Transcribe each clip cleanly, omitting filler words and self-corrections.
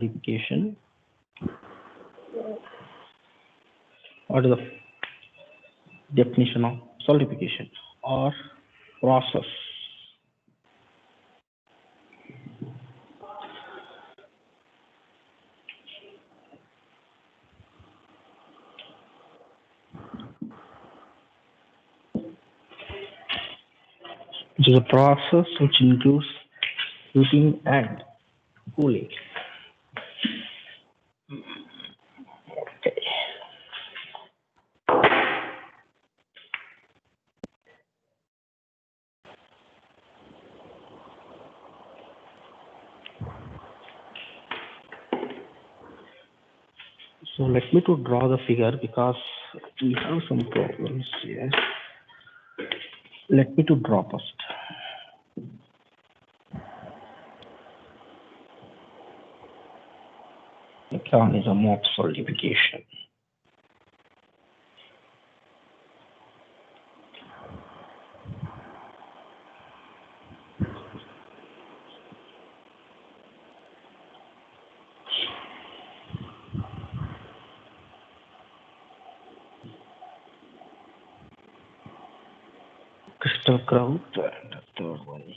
solidification. What is the definition of solidification or process? Which is a process which includes heating and cooling. Okay. So let me to draw the figure because we have some problems here. Let me to draw first. Mechanism of solidification. Crystal growth and the third one is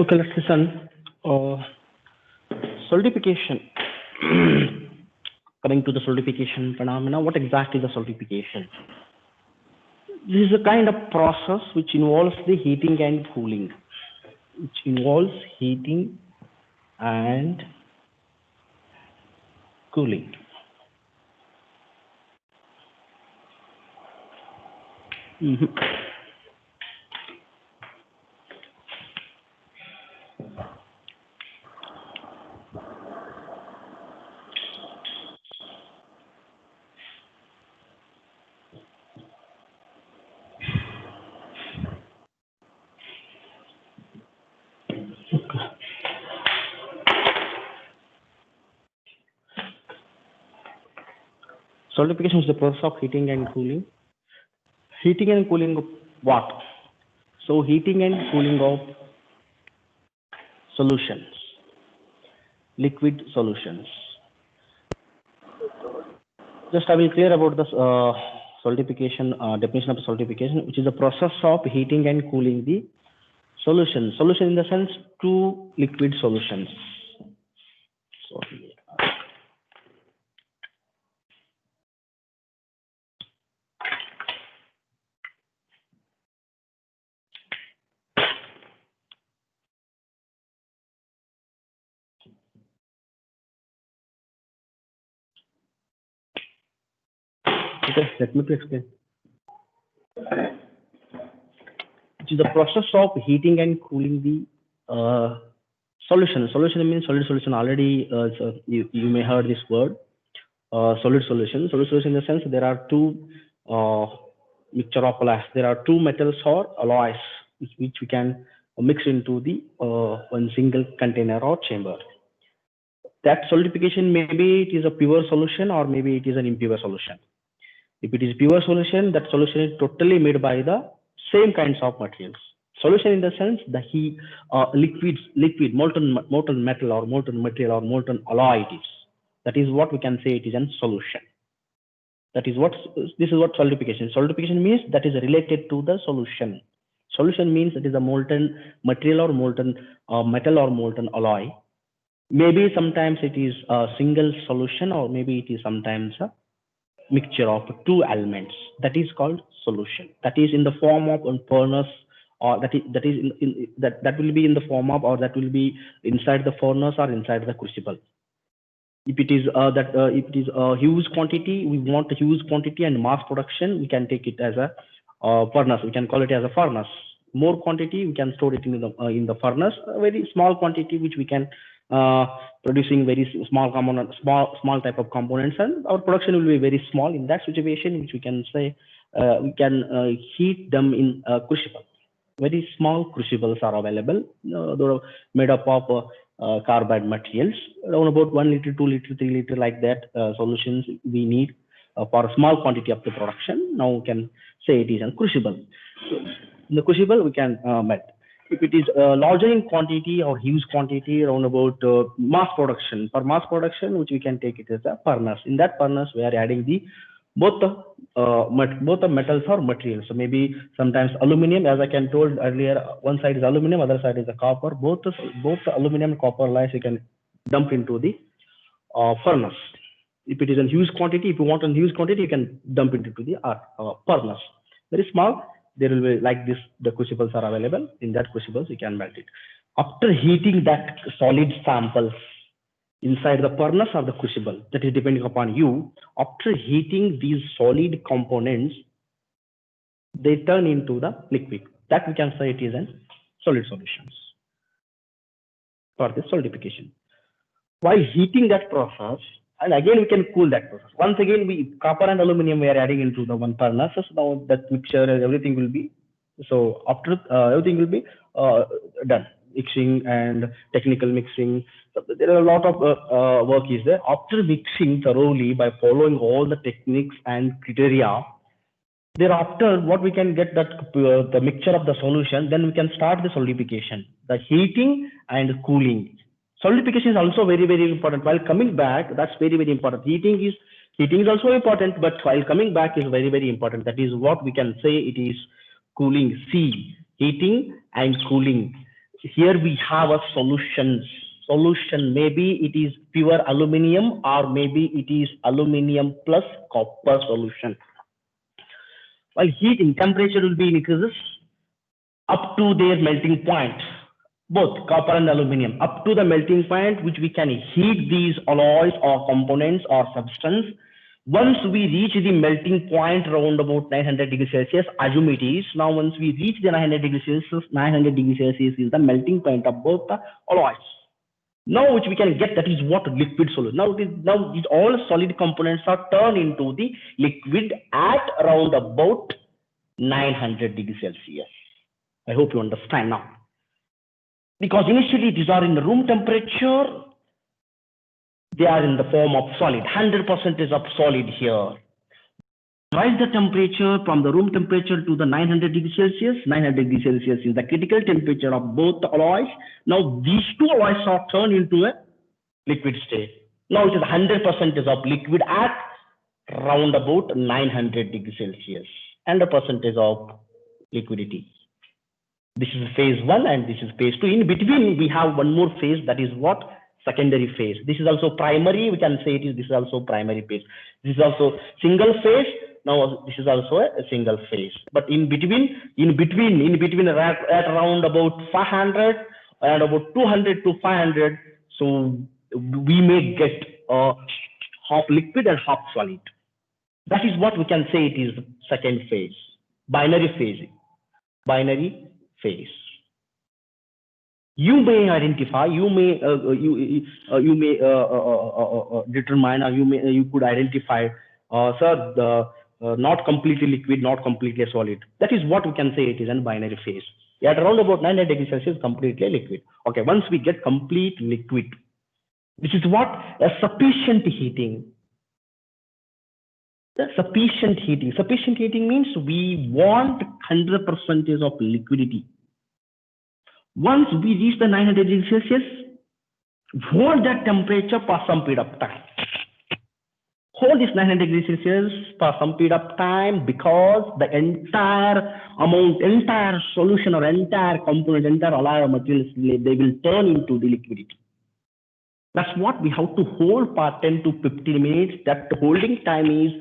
okay. Let's listen. Solidification. Coming to the solidification phenomena, what exactly is the solidification? This is a kind of process which involves the heating and cooling. Which involves heating and cooling. Solidification is the process of heating and cooling. Heating and cooling of what? So heating and cooling of solutions, liquid solutions. Just I will clear about the solidification definition of solidification, which is the process of heating and cooling the solution. Solution in the sense two liquid solutions. Sorry. Okay, let me to explain. Which is the process of heating and cooling the solution. Solution means solid solution. Already, so you may heard this word, solid solution. Solid solution in the sense there are two mixture of alloys. There are two metals or alloys which we can mix into the one single container or chamber. That solidification, maybe it is a pure solution or maybe it is an impure solution. If it is pure solution, that solution is totally made by the same kinds of materials. Solution in the sense the heat, liquid, molten metal or molten material or molten alloy it is. That is what we can say it is a solution. That is what this is what solidification. Solidification means that is related to the solution. Solution means it is a molten material or molten metal or molten alloy. Maybe sometimes it is a single solution or maybe it is sometimes a mixture of two elements. That is called solution. That is in the form of a furnace or that will be in the form of, or that will be inside the furnace or inside the crucible. If it is if it is a huge quantity, we want a huge quantity and mass production, we can take it as a furnace. We can call it as a furnace. More quantity, we can store it in the furnace. A very small quantity, which we can producing very small component, small type of components, and our production will be very small. In that situation, which we can say we can heat them in a crucible. Very small crucibles are available. They're made up of carbide materials. Around about 1 liter, 2 liter, 3 liter, like that solutions we need for a small quantity of the production. Now we can say it is a crucible. So in the crucible, we can melt. If it is larger in quantity or huge quantity, around about mass production. For mass production, which we can take it as a furnace. In that furnace, we are adding the both the metals or materials. So maybe sometimes aluminum, as I can told earlier, one side is aluminum, other side is the copper. Both the aluminum and copper alloys you can dump into the furnace. If it is in huge quantity, if you want a huge quantity, you can dump it into the furnace. Very small, there will be like this. The crucibles are available. In that crucibles, you can melt it. After heating that solid samples inside the furnace or the crucible, that is depending upon you. After heating these solid components, they turn into the liquid. That we can say it is a solid solutions for the solidification. While heating that process, and again we can cool that process. Once again, copper and aluminum we are adding into the one furnace. So now that mixture and everything will be, so after everything will be done. Mixing and technical mixing. So there are a lot of work is there. After mixing thoroughly by following all the techniques and criteria, thereafter what we can get that the mixture of the solution, then we can start the solidification, the heating and cooling. Solidification is also very, very important. While coming back, that's very, very important. Heating is also important, but while coming back is very, very important. That is what we can say it is cooling. C, heating and cooling. Here we have a solution. Maybe it is pure aluminum, or maybe it is aluminum plus copper solution. While heating, temperature will be increases up to their melting point. Both copper and aluminum up to the melting point, which we can heat these alloys or components or substance. Once we reach the melting point around about 900 degrees Celsius, assume it is. Now, once we reach the 900 degrees Celsius, 900 degrees Celsius is the melting point of both the alloys. Now, which we can get, that is what liquid solution. Now, these all solid components are turned into the liquid at around about 900 degrees Celsius. I hope you understand now. Because initially these are in the room temperature, they are in the form of solid. 100% is of solid here. Rise the temperature from the room temperature to the 900 degrees Celsius. 900 degrees Celsius is the critical temperature of both the alloys. Now these two alloys are turned into a liquid state. Now it is 100% is of liquid at round about 900 degrees Celsius. 100% is of liquidity. This is phase 1 and this is phase 2. In between, we have one more phase, that is what? Secondary phase. This is also primary. We can say this is also primary phase. This is also single phase. Now this is also a single phase. But in between at around about 500 and about 200 to 500. So we may get half liquid and half solid. That is what we can say it is second phase, binary phase. Binary phase. You may identify, you may determine, or you could identify, sir, not completely liquid, not completely solid. That is what we can say it is a binary phase. At around about 900 degrees Celsius, completely liquid. Okay, once we get complete liquid, this is what? A sufficient heating. The sufficient heating. Sufficient heating means we want 100% of liquidity. Once we reach the 900 degrees Celsius, hold that temperature for some period of time. Hold this 900 degrees Celsius for some period of time, because the entire amount, entire solution or entire component, entire alloy materials, they will turn into the liquidity. That's what we have to hold for 10 to 15 minutes. That holding time is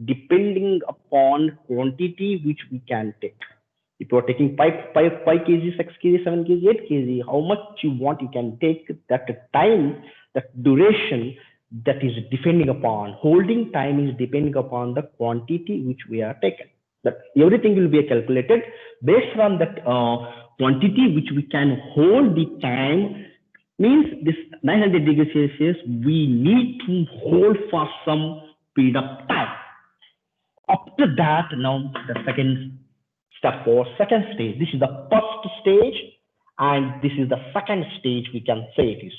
depending upon quantity which we can take. If you are taking 5 kg, 6 kg, 7 kg, 8 kg, how much you want, you can take. That time, that duration, that is depending upon, holding time is depending upon the quantity which we are taken. That everything will be calculated based on that quantity which we can hold the time. Means this 900 degrees Celsius, we need to hold for some period of time. After that, now the second step or second stage. This is the first stage, and this is the second stage, we can say it is.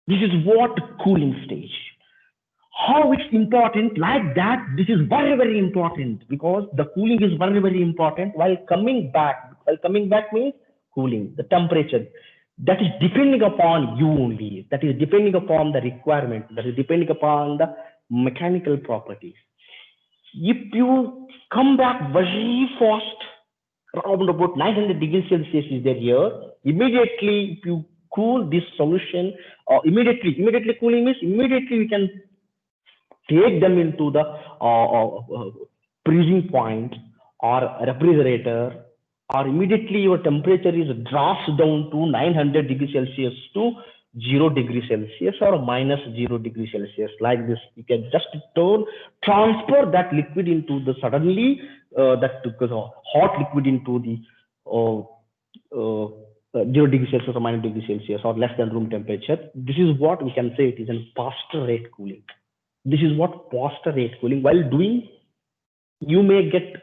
This is what cooling stage. How it's important, like that, this is very, very important, because the cooling is very, very important. While coming back means cooling, the temperature, that is depending upon you only, that is depending upon the requirement, that is depending upon the mechanical properties. If you come back very fast, around about 900 degrees Celsius is there here, immediately if you cool this solution, immediately cooling means immediately we can take them into the freezing point or refrigerator, or immediately your temperature is drops down to 900 degrees Celsius to 0 degrees Celsius or minus 0 degrees Celsius, like this. You can just transfer that liquid into the suddenly that hot liquid into the 0 degrees Celsius or minus degree Celsius or less than room temperature. This is what we can say it is a faster rate cooling. This is what faster rate cooling. While doing, you may get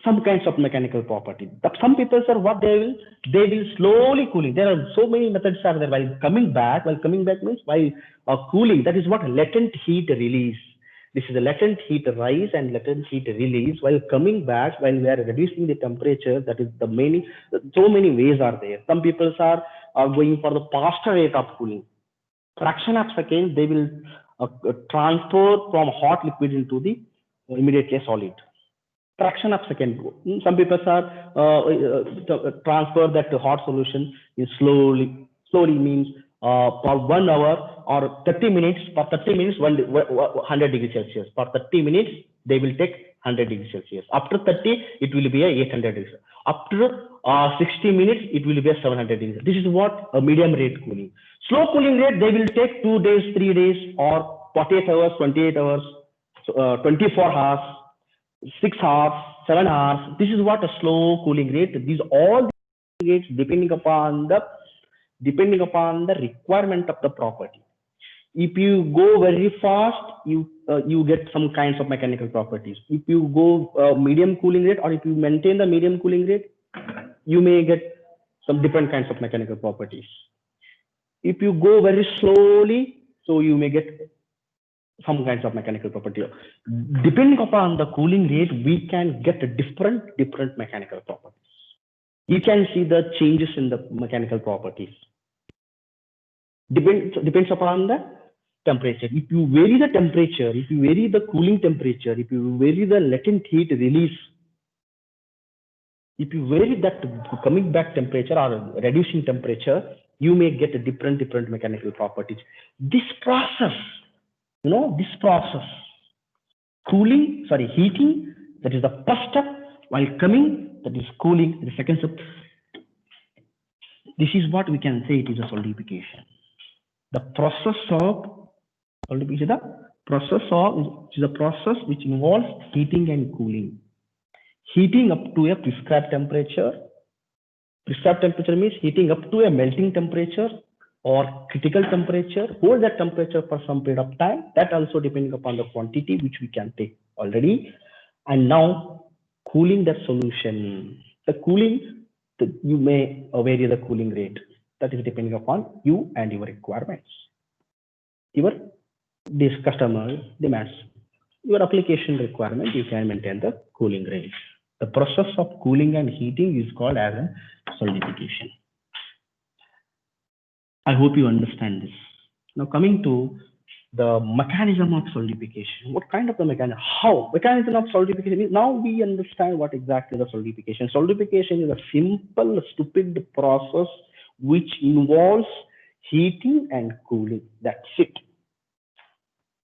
some kinds of mechanical property. But some people, sir, what they will slowly cooling. There are so many methods are there. While coming back means while cooling, that is what latent heat release. This is a latent heat rise and latent heat release. While coming back, when we are reducing the temperature, that is the so many ways are there. Some people are going for the faster rate of cooling. Fraction of seconds, they will transfer from hot liquid into the immediately solid. Fraction of second. Some people are transfer that to hot solution is slowly means for 1 hour or 30 minutes. For 30 minutes, 100 degrees Celsius. For 30 minutes, they will take 100 degrees Celsius. After 30, it will be a 800 degrees. After 60 minutes, it will be a 700 degrees. This is what a medium rate cooling. Slow cooling rate, they will take 2 days, 3 days, or 48 hours, 28 hours, 24 hours, 6 hours, 7 hours. This is what a slow cooling rate. These all the rates depending upon the requirement of the property. If you go very fast, you get some kinds of mechanical properties. If you go medium cooling rate, or if you maintain the medium cooling rate, you may get some different kinds of mechanical properties. If you go very slowly, so you may get some kinds of mechanical property. Depending upon the cooling rate, we can get different mechanical properties. You can see the changes in the mechanical properties. Depends upon the temperature. If you vary the temperature, if you vary the cooling temperature, if you vary the latent heat release, if you vary that coming back temperature or reducing temperature, you may get different mechanical properties. This process, heating, that is the first step. While coming, that is cooling, the second step. This is what we can say it is a solidification. The process of solidification is a process which involves heating and cooling. Heating up to a prescribed temperature. Prescribed temperature means heating up to a melting temperature or critical temperature. Hold that temperature for some period of time. That also depending upon the quantity which we can take already. And now cooling that solution. The cooling, you may vary the cooling rate. That is depending upon you and your requirements. This customer demands your application requirement, you can maintain the cooling rate. The process of cooling and heating is called as a solidification. I hope you understand this. Now coming to the mechanism of solidification. What kind of the mechanism? How? Mechanism of solidification. Now we understand what exactly the solidification. Solidification is a simple, stupid process which involves heating and cooling. That's it.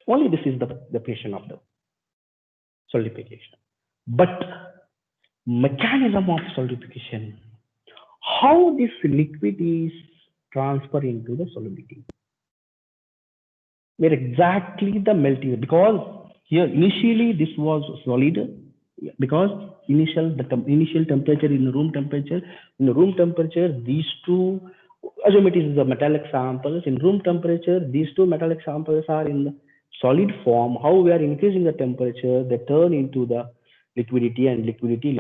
Only this is the definition of the solidification. But mechanism of solidification, how this liquid is transferred into the solidity, where exactly the melting, because here initially this was solid, because initial temperature in room temperature these two, assume it is the metallic samples in room temperature, these two metallic samples are in the solid form. How we are increasing the temperature, they turn into the liquidity, and liquidity,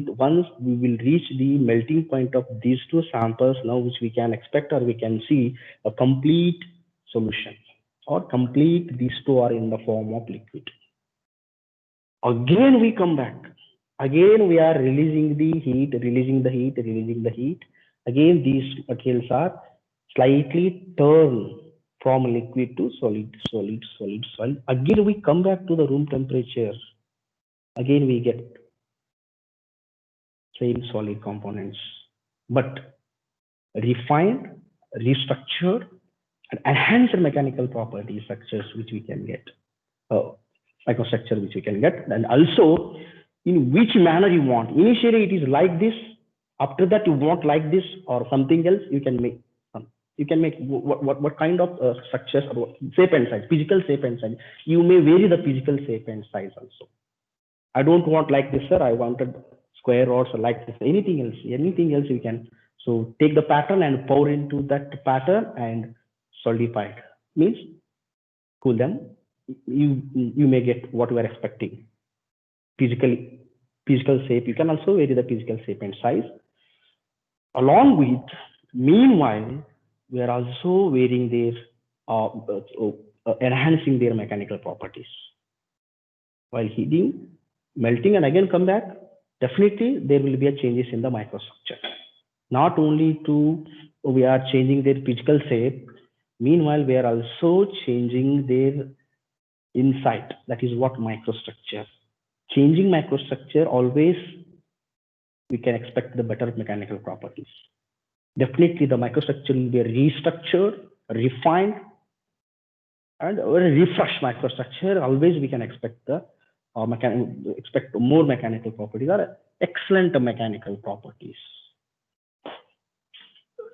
once we will reach the melting point of these two samples, now which we can expect or we can see a complete solution, or complete these two are in the form of liquid. Again we come back, again we are releasing the heat, again these materials are slightly turned from liquid to solid. Again we come back to the room temperature, again we get same solid components, but refined, restructured, and enhanced mechanical property structures which we can get, microstructure which we can get, and also in which manner you want. Initially it is like this, after that you want like this or something else, you can make what kind of structures or shape and size, physical shape and size. You may vary the physical shape and size also. I don't want like this, sir. I wanted square rods or like this. Anything else you can. So take the pattern and pour into that pattern and solidify it. Means cool them. You may get what you are expecting. Physical shape. You can also vary the physical shape and size. Along with, meanwhile, we are also varying their enhancing their mechanical properties while heating, melting, and again come back. Definitely there will be a changes in the microstructure. Not only we are changing their physical shape, meanwhile we are also changing their inside. That is what microstructure. Changing microstructure, always we can expect the better mechanical properties. Definitely the microstructure will be restructured, refined, and a refreshed microstructure. Always we can expect the more mechanical properties or excellent mechanical properties.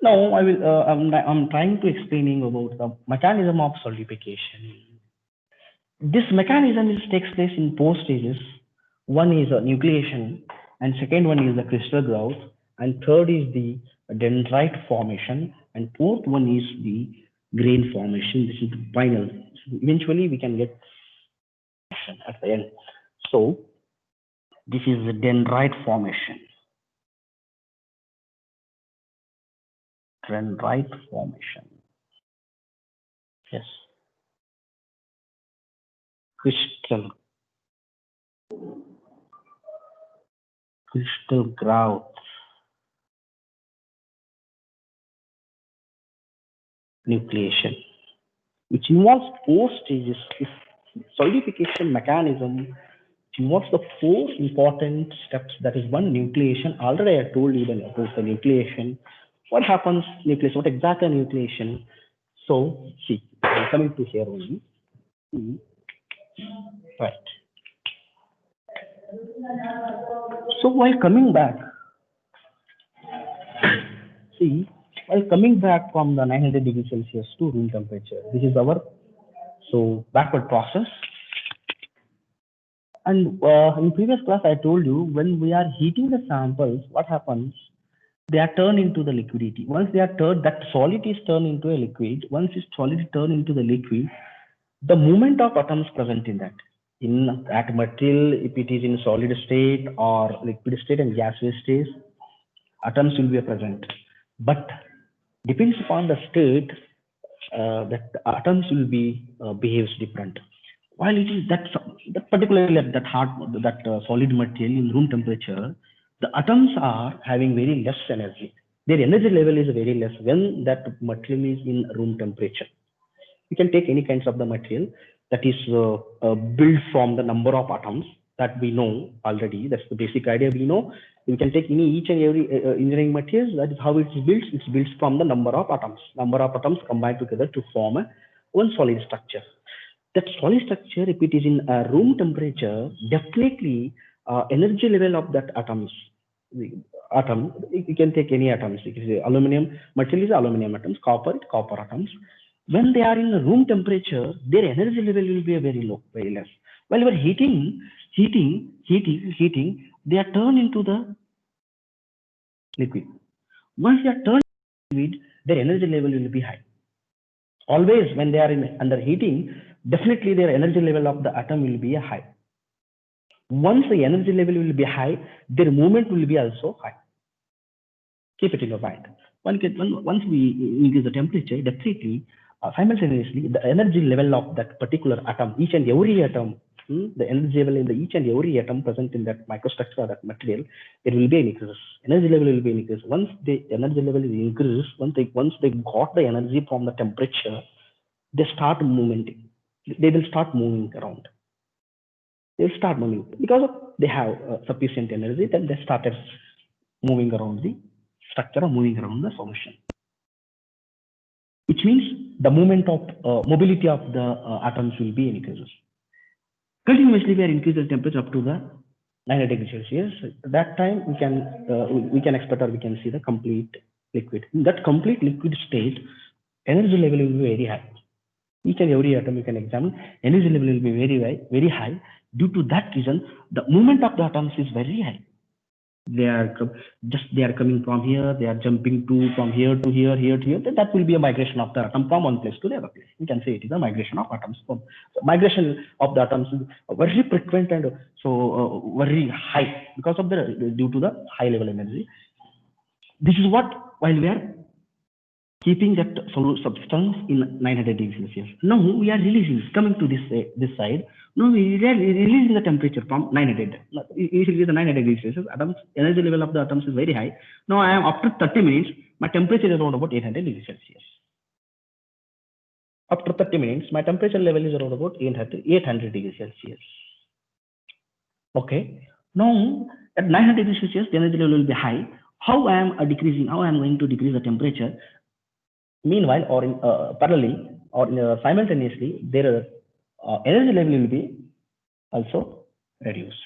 Now I'm trying to explaining about the mechanism of solidification. This mechanism takes place in four stages. One is nucleation, and second one is the crystal growth, and third is the dendrite formation, and fourth one is the grain formation. This is the final. So eventually we can get at the end. So this is the dendrite formation. Dendrite formation. Yes. Crystal growth. Nucleation, which involves four stages. This solidification mechanism, which involves the four important steps. That is one, nucleation. Already I told you about the nucleation. What happens nucleation? What exactly nucleation? So see, I'm coming to here only. Right. So while coming back, see, while coming back from the 900 degrees Celsius to room temperature, this is our backward process. And in previous class, I told you when we are heating the samples, what happens? They are turned into the liquidity. Once they are turned, that solid is turned into a liquid. Once it's solid turned into the liquid, the movement of atoms present in that material, if it is in solid state or liquid state and gaseous state, atoms will be present. But depends upon the state, that atoms will be behaves different. While it is that particularly at that solid material in room temperature, the atoms are having very less energy. Their energy level is very less when that material is in room temperature. You can take any kinds of the material that is built from the number of atoms that we know already. That's the basic idea we know. You can take each and every engineering materials. That is how it is built. It's built from the number of atoms. Number of atoms combined together to form one solid structure. That solid structure, if it is in room temperature, definitely energy level of that atoms, the atom, you can take any atoms. If you say aluminum, material is aluminum atoms, copper atoms. When they are in room temperature, their energy level will be very low, very less. While you are heating, they are turned into the liquid. Once they are turned into liquid, their energy level will be high. Always when they are in under heating, definitely their energy level of the atom will be high. Once the energy level will be high, their movement will be also high. Keep it in your mind. Once we increase the temperature, definitely simultaneously the energy level of that particular atom, each and every atom, the energy level in the each and every atom present in that microstructure or that material, there will be an increase. Energy level will be an increase. Once the energy level is increased, once they got the energy from the temperature, they start moving. They will start moving around. They'll start moving because they have sufficient energy. Then they started moving around the structure or moving around the solution, which means the movement of mobility of the atoms will be increases. Continuously, we are increasing the temperature up to the 900 degrees Celsius. At that time, we can expect or we can see the complete liquid. In that complete liquid state, energy level will be very high. Each and every atom you can examine, energy level will be very high. Due to that reason, the movement of the atoms is very high. They are coming from here, they are jumping from here to here, here to here. Then that will be a migration of the atom from one place to the other place. We can say it is a migration of atoms. So migration of the atoms is very frequent and so very high because of due to the high level energy. This is what while we are keeping that substance in 900 degrees Celsius. Now we are releasing, coming to this side. Now we are releasing the temperature from 900. Usually the 900 degrees Celsius, atoms, energy level of the atoms is very high. Now I am after 30 minutes, my temperature is around about 800 degrees Celsius. After 30 minutes, my temperature level is around about 800 degrees Celsius. Okay. Now at 900 degrees Celsius, the energy level will be high. How I am going to decrease the temperature? Meanwhile, or in, parallelly, or simultaneously, their energy level will be also reduced.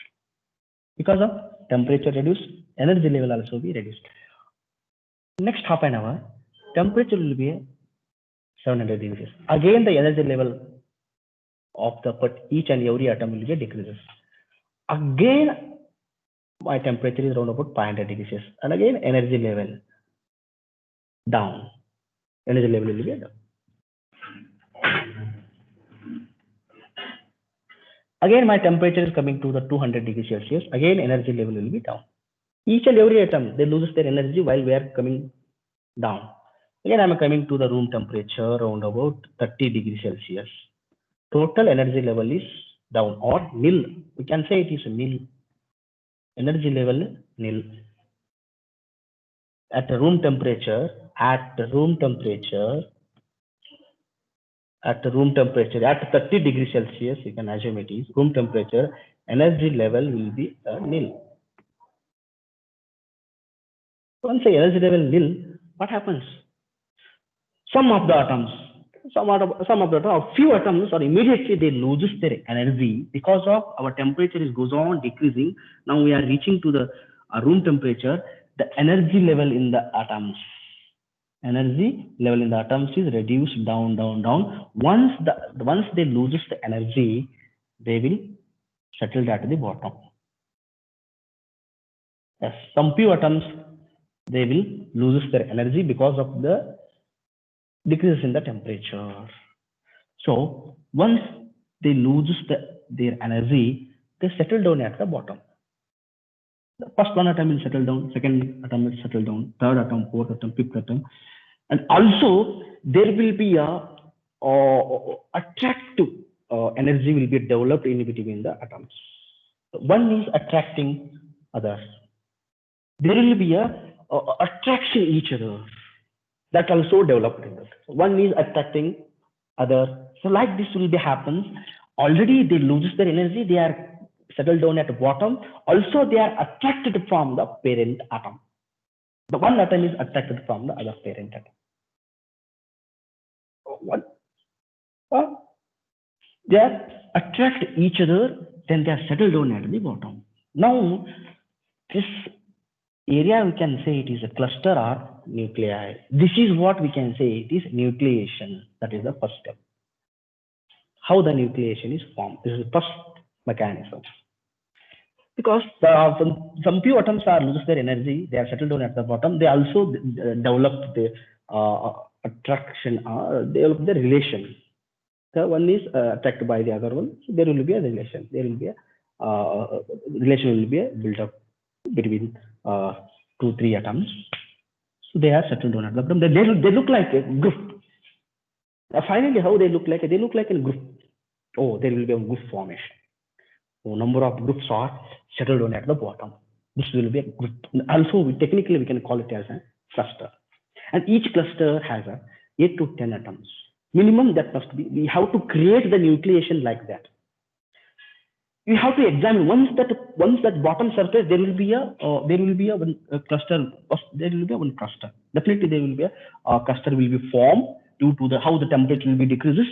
Because of temperature reduced, energy level also be reduced. Next half an hour, temperature will be 700 degrees. Again, the energy level of each and every atom will be decreases. Again, my temperature is around about 500 degrees, and again energy level down. Energy level will be down. Again, my temperature is coming to the 200 degrees Celsius. Again, energy level will be down. Each and every atom, they lose their energy while we are coming down. Again, I'm coming to the room temperature around about 30 degrees Celsius. Total energy level is down or nil. We can say it is nil. Energy level nil. At the room temperature, at 30 degrees Celsius, you can assume it is room temperature, energy level will be nil. Once the energy level nil, what happens? Some of the atoms, a few atoms, or immediately they lose their energy because of our temperature goes on decreasing. Now we are reaching to the room temperature. The energy level in the atoms is reduced down. Once they lose the energy, they will settle at the bottom. Yes, some few atoms, they will lose their energy because of the decrease in the temperature. So once they lose their energy, they settle down at the bottom. The first one atom will settle down, second atom will settle down, third atom, fourth atom, fifth atom. And also there will be a attractive energy will be developed in between the atoms. One is attracting others. There will be a attraction each other. That also developed in that. One is attracting other. So like this will be happens. Already they lose their energy. They are settled down at the bottom. Also they are attracted from the parent atom. The one atom is attracted from the other parent atom. They are attract each other. Then they are settled down at the bottom. Now, this area we can say it is a cluster or nuclei. This is what we can say it is nucleation. That is the first step. How the nucleation is formed. This is the first mechanism. Because some few atoms are lose their energy, they are settled down at the bottom. They also develop the attraction, develop the relation. The one is attracted by the other one. So there will be a relation. There will be a relation will be built up between 2-3 atoms. So they are settled down at the bottom. They look like a group. Finally, how they look like? They look like a group. Oh, there will be a group formation. So number of groups are settled down at the bottom. This will be a group. Also, technically, we can call it as a cluster. And each cluster has 8 to 10 atoms. Minimum that must be. We have to create the nucleation like that. You have to examine once that bottom surface there will be a cluster. There will be one cluster. Definitely there will be a cluster will be formed due to how the temperature will be decreases.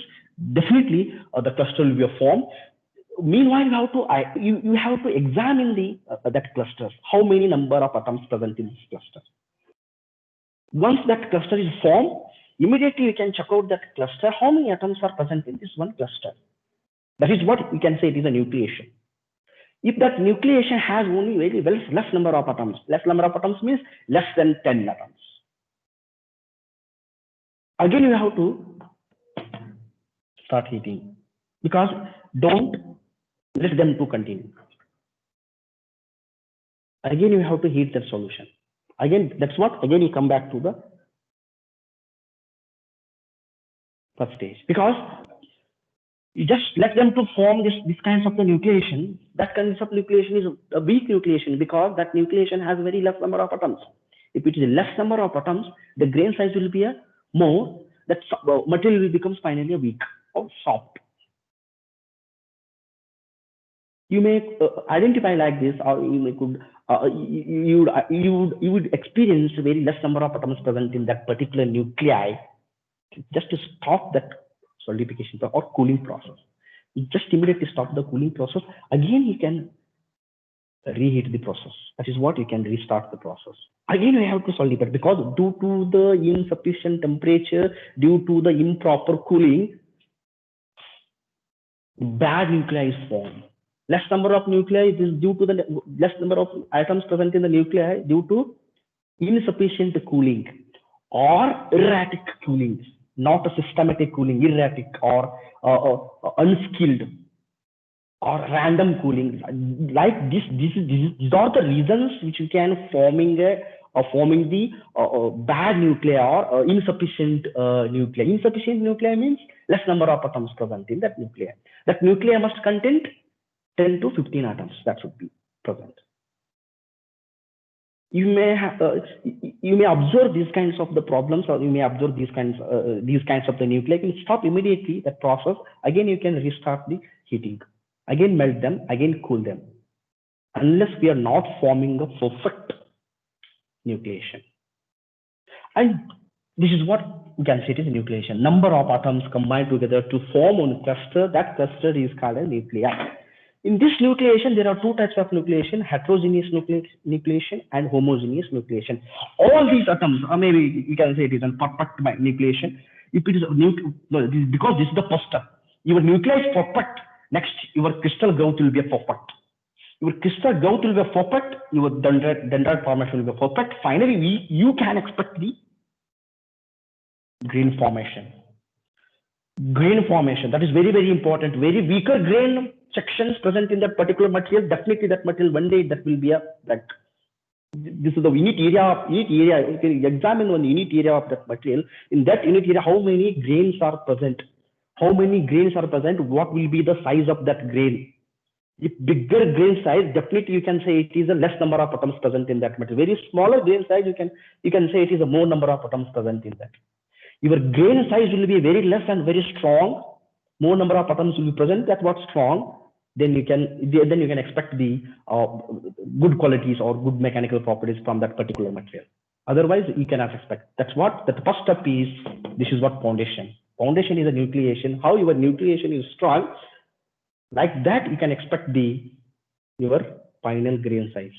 Definitely the cluster will be formed. Meanwhile, you have to examine that cluster. How many number of atoms present in this cluster? Once that cluster is formed, immediately you can check out that cluster. How many atoms are present in this one cluster? That is what we can say it is a nucleation. If that nucleation has only very less number of atoms means less than 10 atoms. Again, you have to start heating because don't let them to continue. Again, you have to heat that solution. Again, that's what, again, you come back to the first stage because you just let them to form this kinds of the nucleation. That kind of nucleation is a weak nucleation because that nucleation has very less number of atoms. If it is a less number of atoms, the grain size will be a more. That material will become finally a weak or soft. You may identify like this, or you may could you would experience very less number of atoms present in that particular nuclei, just to stop that solidification or cooling process. You just immediately stop the cooling process. Again, you can reheat the process. That is what you can restart the process. Again, we have to solidify because due to the insufficient temperature, due to the improper cooling, bad nuclei is formed. Less number of nuclei is due to the less number of atoms present in the nuclei due to insufficient cooling or erratic cooling, not a systematic cooling, erratic or unskilled or random cooling. Like these are the reasons which you can forming the bad nuclei or insufficient nuclei. Insufficient nuclei means less number of atoms present in that nuclei. That nuclei must contain 10 to 15 atoms that should be present. You may observe these kinds of the problems, or you may observe these kinds of the nuclei. You can stop immediately that process. Again, you can restart the heating. Again, melt them. Again, cool them. Unless we are not forming a perfect nucleation. And this is what we can say it is a nucleation. Number of atoms combined together to form one cluster. That cluster is called a nuclei. In this nucleation, there are two types of nucleation: heterogeneous nucleation and homogeneous nucleation. All these atoms, or maybe you can say it is a perfect nucleation. If it is because this is the first step. Your nuclei is perfect. Next, your crystal growth will be perfect. Your crystal growth will be perfect. Your dendrite formation will be perfect. Finally, you can expect the grain formation. Grain formation, that is very, very important. Very weaker grain sections present in that particular material. Definitely that material one day that will be a like this is the unit area. You can examine one unit area of that material. In that unit area, how many grains are present? How many grains are present? What will be the size of that grain? If bigger grain size, definitely you can say it is a less number of atoms present in that material. Very smaller grain size, you can say it is a more number of atoms present in that. Your grain size will be very less and very strong. More number of atoms will be present. That's what's strong. Then you can expect the good qualities or good mechanical properties from that particular material. Otherwise, you cannot expect. That's what the first step is. This is what foundation. Foundation is a nucleation. How your nucleation is strong, like that you can expect your final grain size.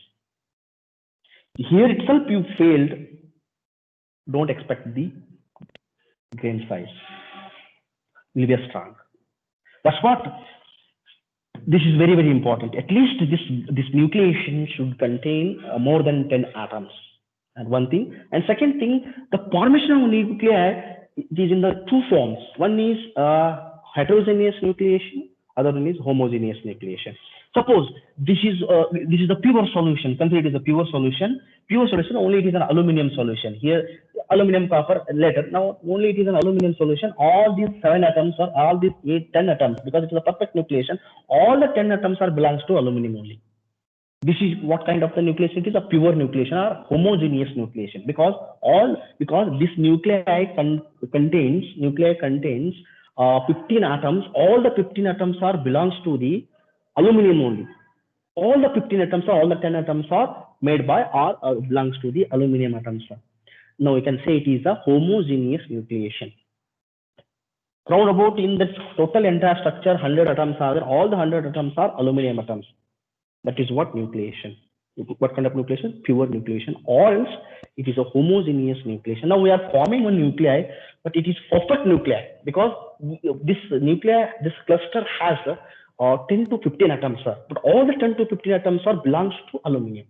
Here itself you failed. Don't expect the grain size will be strong. That's what. This is very, very important. At least this nucleation should contain more than 10 atoms. And one thing. And second thing, the formation of nuclei is in the two forms. One is heterogeneous nucleation, other one is homogeneous nucleation. Suppose this is the pure solution. Consider it is a pure solution. Pure solution only it is an aluminum solution. Here aluminum, copper later. Now only it is an aluminum solution. All these 7 atoms or all these 10 atoms, because it is a perfect nucleation, all the 10 atoms are belongs to aluminum only. This is what kind of the nucleation? It is a pure nucleation or homogeneous nucleation, because this nuclei contains 15 atoms. All the 15 atoms are belongs to the aluminum only. All the 15 atoms or all the 10 atoms are made by or belongs to the aluminum atoms. Now we can say it is a homogeneous nucleation. Round about in the total entire structure, 100 atoms are there. All the 100 atoms are aluminum atoms. That is what nucleation. What kind of nucleation? Pure nucleation. Or else it is a homogeneous nucleation. Now we are forming one nuclei, but it is perfect nuclei, because this nuclei, this cluster has 10 to 15 atoms, but all the 10 to 15 atoms are belongs to aluminum.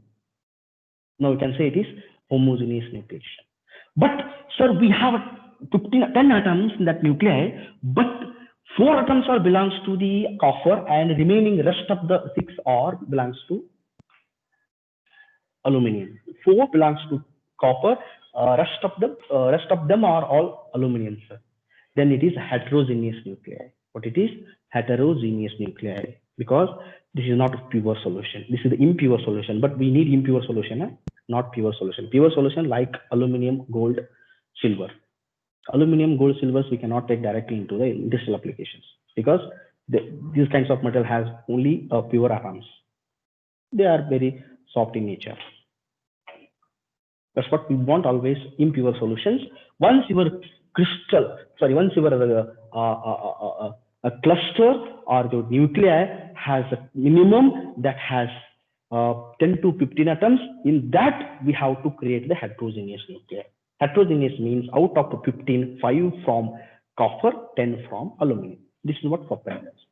Now we can say it is homogeneous nucleation. But sir, we have 10 atoms in that nuclei, but 4 atoms are belongs to the copper, and remaining rest of the 6 are belongs to aluminum. 4 belongs to copper, rest of them are all aluminum, sir. Then it is heterogeneous nuclei. What it is? Heterogeneous nuclei, because this is not a pure solution. This is the impure solution, but we need impure solution, not pure solution. Pure solution like aluminum, gold, silver. Aluminum, gold, silvers we cannot take directly into the industrial applications, because these kinds of metal has only pure atoms. They are very soft in nature. That's what we want, always impure solutions. Once your a cluster or the nuclei has a minimum that has 10 to 15 atoms, in that we have to create the heterogeneous nuclei. Heterogeneous means out of the 15, 5 from copper, 10 from aluminum. This is what copper does.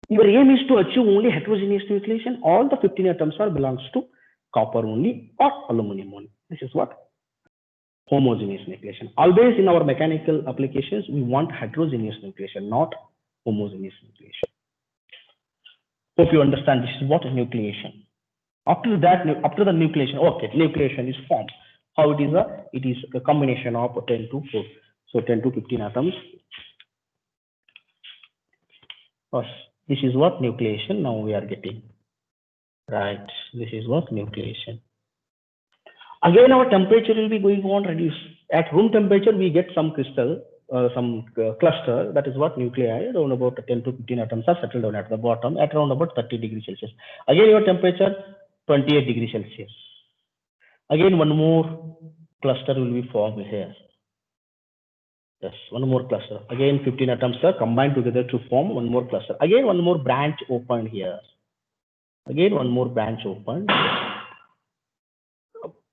Your aim is to achieve only heterogeneous nucleation. All the 15 atoms are belongs to copper only or aluminum only. This is what homogeneous nucleation. Always in our mechanical applications, we want heterogeneous nucleation, not homogeneous nucleation. Hope you understand. This is what is nucleation. After that, after the nucleation, okay, nucleation is formed. How it is? It is a combination of 10 to 4. So 10 to 15 atoms. This is what nucleation now we are getting. Right. This is what nucleation. Again, our temperature will be going on reduce. At room temperature, we get some crystal, some cluster. That is what nuclei. Around about 10 to 15 atoms are settled down at the bottom at around about 30 degrees Celsius. Again, your temperature 28 degrees Celsius. Again, one more cluster will be formed here. Yes, one more cluster. Again, 15 atoms are combined together to form one more cluster. Again, one more branch opened here. Again, one more branch opened.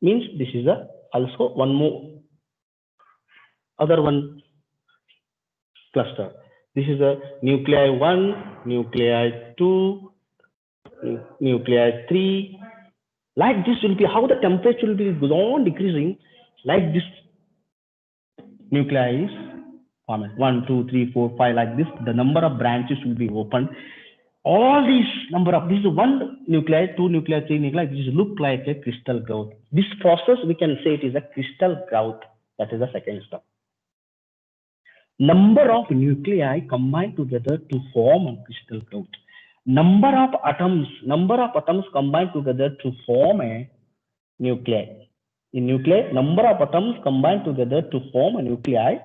Means this is also one more other one cluster. This is a nuclei 1, nuclei 2, nuclei 3. Like this will be how the temperature will be goes on decreasing. Like this nuclei is 1, 2, 3, 4, 5. Like this, the number of branches will be opened. All these number of, this is 1 nuclei, 2 nuclei, 3 nuclei. This look like a crystal growth. This process we can say it is a crystal growth. That is the second step. Number of nuclei combined together to form a crystal growth. Number of atoms combined together to form a nuclei. In nuclei, number of atoms combined together to form a nuclei.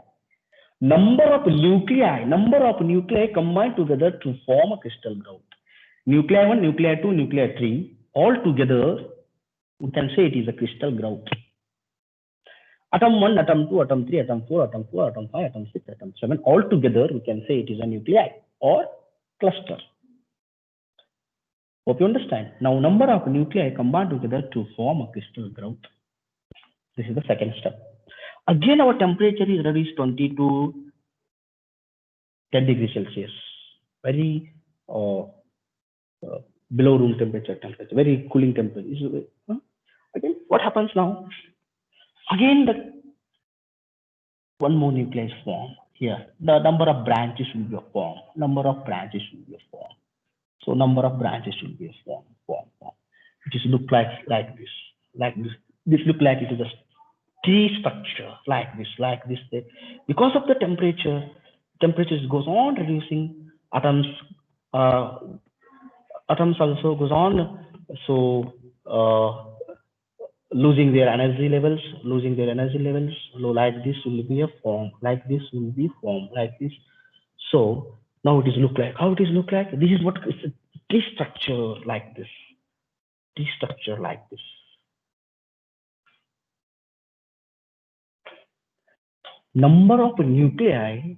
Number of nuclei combined together to form a crystal growth. Nuclei 1, nuclei 2, nuclei 3, all together, we can say it is a crystal growth. Atom 1, atom 2, atom 3, atom 4, atom 4, atom 5, atom 6, atom 7, all together, we can say it is a nuclei or cluster. Hope you understand. Now, number of nuclei combine together to form a crystal growth. This is the second step. Again, our temperature is reduced 20 to 10 degrees Celsius. Very below room temperature, very cooling temperature. Again, what happens now? Again, one more nuclei is formed here. The number of branches will be formed. Number of branches will be formed. So number of branches will be formed. It is look like this, like this. This look like it is a tree structure, like this. Because of the temperature goes on reducing. Atoms also goes on. So losing their energy levels, low, like this will be a form, like this will be form, like this. So now it is look like, how it is look like? This is what is a tree structure like this. Tree structure like this. Number of nuclei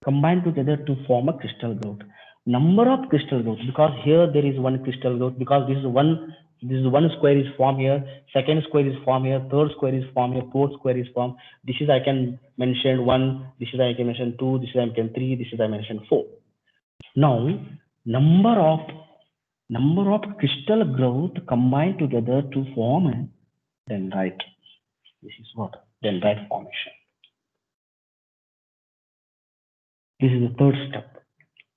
combine together to form a crystal growth. Number of crystal growth, because here there is one crystal growth, because this is one square is formed here, second square is formed here, third square is formed here, fourth square is formed. This is I can mention 1, this is I can mention 2, this is I can 3, this is I mention 4. Now number of crystal growth combine together to form a dendrite. This is what dendrite formation. This is the third step.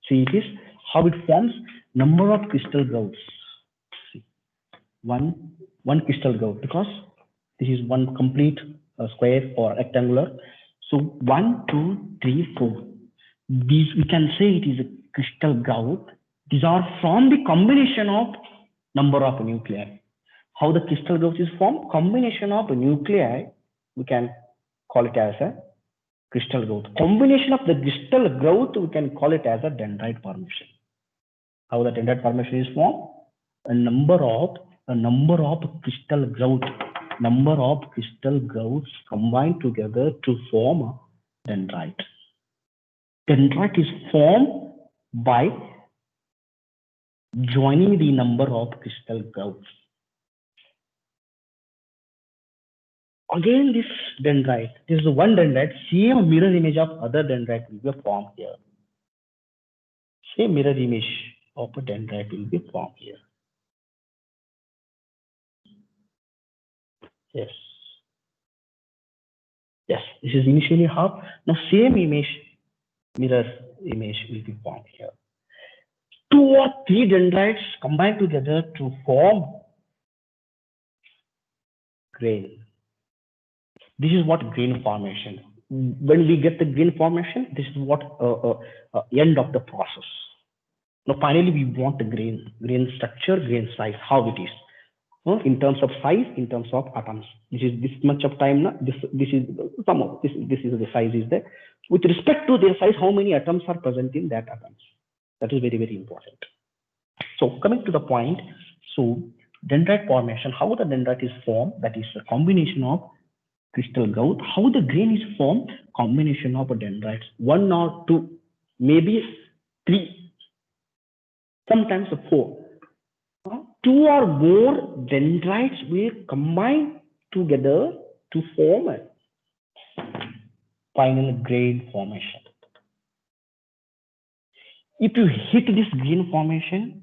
See, it is how it forms. Number of crystal growths. See, one crystal growth, because this is one complete square or rectangular. So 1, 2, 3, 4. These we can say it is a crystal growth. These are from the combination of number of nuclei. How the crystal growth is formed? Combination of nuclei. We can call it as a crystal growth. Combination of the crystal growth, we can call it as a dendrite formation. How the dendrite formation is formed? A number of crystal growth. Number of crystal growths combined together to form a dendrite. Dendrite is formed by joining the number of crystal growths. Again, this dendrite, this is one dendrite, same mirror image of other dendrite will be formed here. Same mirror image of a dendrite will be formed here. Yes. Yes, this is initially half. Now same image, mirror image will be formed here. 2 or 3 dendrites combine together to form grain. This is what grain formation. When we get the grain formation, this is what end of the process. Now finally we want the grain structure, grain size, how it is. In terms of size, in terms of atoms. This is this much of time now. This is some of this is the size is there. With respect to their size, how many atoms are present in that atoms? That is very, very important. So coming to the point, so dendrite formation, how the dendrite is formed, that is a combination of crystal growth. How the grain is formed, combination of dendrites, 1 or 2, maybe 3, sometimes 4. 2 or more dendrites will combine together to form a final grain formation. If you hit this grain formation,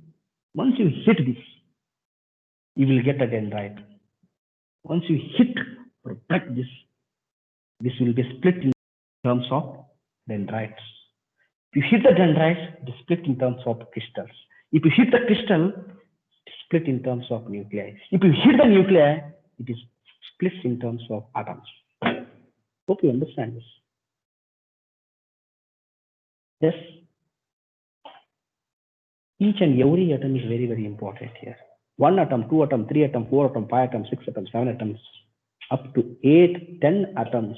once you hit this, you will get a dendrite. Once you hit or break this will be split in terms of dendrites. If you hit the dendrites, it is split in terms of crystals. If you hit the crystal, split in terms of nuclei. If you hit the nuclei, it is split in terms of atoms. Hope you understand this. Yes. Each and every atom is very, very important here. 1 atom, 2 atom, 3 atom, 4 atom, 5 atom, 6 atom, 7 atoms, up to 8, 10 atoms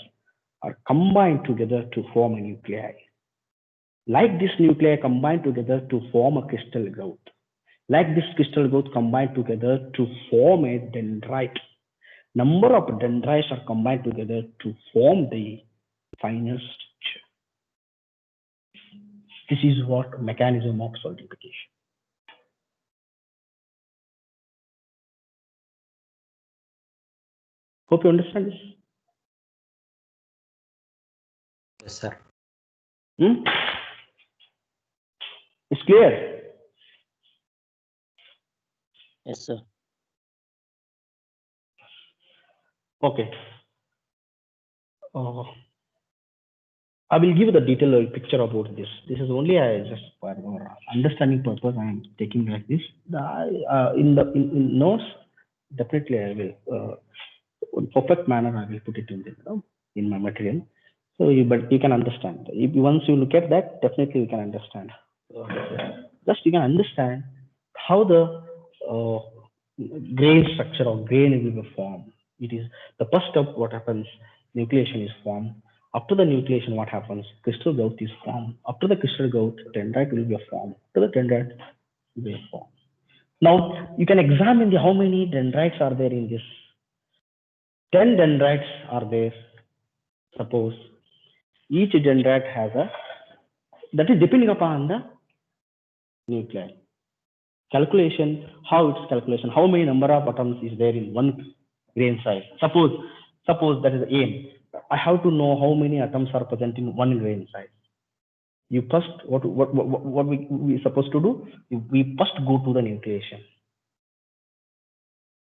are combined together to form a nuclei. Like this nuclei combined together to form a crystal growth. Like this crystal growth combined together to form a dendrite. Number of dendrites are combined together to form the final structure. This is what mechanism of solidification. Hope you understand this. Yes, sir. It's clear. Yes, sir. Okay. I will give the detailed picture about this. This is only just for understanding purpose I am taking like this. In notes, definitely I will in perfect manner I will put it in my material. So but you can understand. If once you look at that, definitely you can understand. Just you can understand how the grain structure or grain will be formed. It is the first step. What happens? Nucleation is formed. After the nucleation, what happens? Crystal growth is formed. After the crystal growth, dendrite will be formed. After the dendrite will be formed. Now you can examine how many dendrites are there in this. 10 dendrites are there. Suppose each dendrite has that is depending upon the nuclei. Calculation, how it's calculation, how many number of atoms is there in one grain size. Suppose that is the aim. I have to know how many atoms are present in one grain size. You first, what we supposed to do? We first go to the nucleation.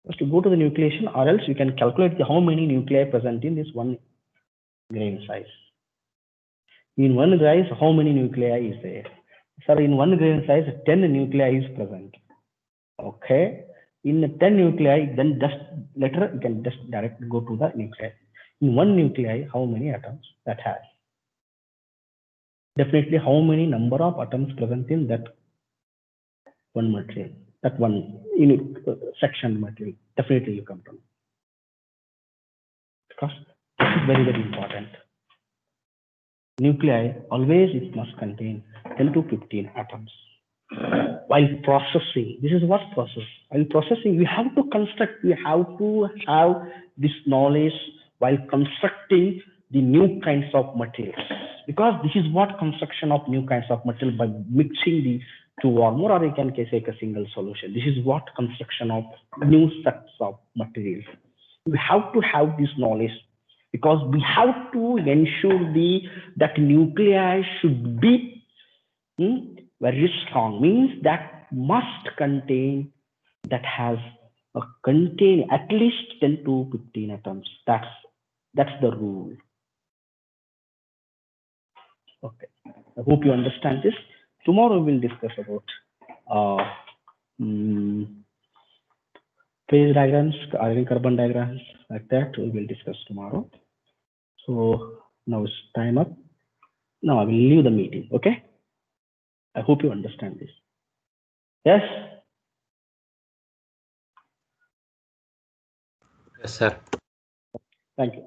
First to go to the nucleation, or else you can calculate how many nuclei present in this one grain size. In one grain, how many nuclei is there? Sir, in one grain size, 10 nuclei is present. Okay. In 10 nuclei, then just later you can just directly go to the nuclei. In one nuclei, how many atoms that has? Definitely how many number of atoms present in that one material, that one section material. Definitely you come to know. Because this is very, very important. Nuclei always it must contain 10 to 15 atoms. While processing, this is what process. While processing, we have to construct, we have to have this knowledge while constructing the new kinds of materials. Because this is what construction of new kinds of material by mixing the two or more, or you can take a single solution. This is what construction of new sets of materials. We have to have this knowledge because we have to ensure that nuclei should be very strong, means that must contain, that has contain at least 10 to 15 atoms. That's the rule. Okay, I hope you understand this. Tomorrow we'll discuss about phase diagrams, iron carbon diagrams, like that we will discuss tomorrow. So now it's time up. Now I will leave the meeting. Okay, I hope you understand this. Yes. Yes, sir. Thank you.